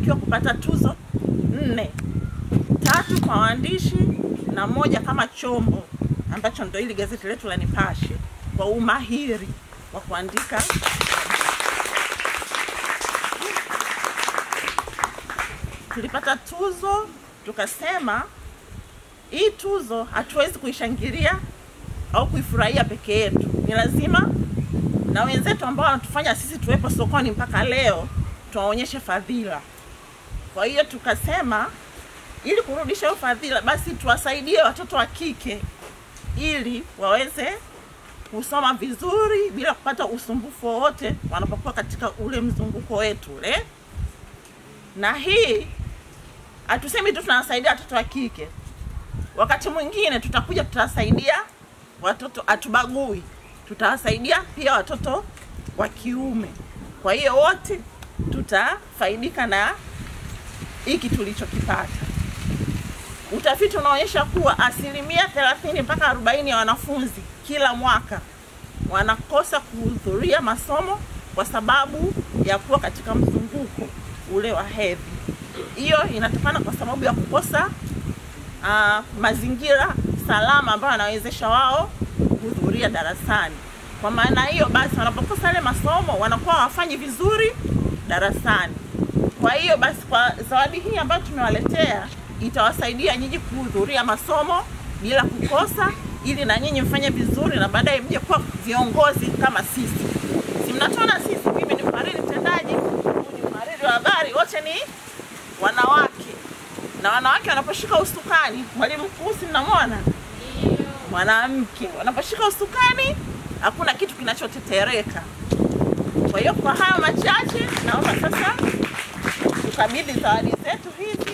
tumefanikiwa kupata tuzo 4. 3 kwa waandishi na 1 kama chombo ambacho ndio hili gazeti letu la Nipashe kwa umahiri wa kuandika. Tulipata tuzo, tukasema hii tuzo hatuwezi kuishangilia au kuifurahia peke yetu. Ni lazima na wenzetu ambao wanatufanya sisi tuwepo sokoni mpaka leo tuwaonyeshe fadhila. Kwa hiyo tukasema ili kurudisha hiyo fadhila basi tuwasaidie watoto wa kike ili waweze kusoma vizuri bila kupata usumbufu wowote wanapokuwa katika ule mzunguko wetu ule. Na hii hatusemi tu tunawasaidia watoto wa kike. Wakati mwingine tutakuja tutawasaidia watoto, atubagui. Tutawasaidia pia watoto wa kiume. Kwa hiyo wote tutafaidika na hiki tulichokipata. Utafiti unaonyesha kuwa 30% mpaka 40% ya wanafunzi kila mwaka wanakosa kuhudhuria masomo kwa sababu ya kuwa katika mzunguko ule wa hedhi. Hiyo inatokana kwa sababu ya kukosa mazingira salama ambayo yanawezesha wao kuhudhuria darasani. Kwa maana hiyo basi wanapokosa ile masomo wanakuwa hawafanyi vizuri darasani. Kwa hiyo basi kwa zawadi hii ambayo tumewaletea itawasaidia nyinyi kuhudhuria masomo bila kukosa, ili na nyinyi mfanye vizuri na baadaye mje kuwa viongozi kama sisi. Si mnatuona sisi, mimi ni mhariri mtendaji, ni mhariri wa habari, wote ni wanawake. Na wanawake wanaposhika usukani, mwalimu mkuu si mnamwona? Mwanamke wanaposhika usukani hakuna kitu kinachotetereka. Kwa hiyo kwa haya machache naomba sasa tukabidhi zawadi zetu hizi.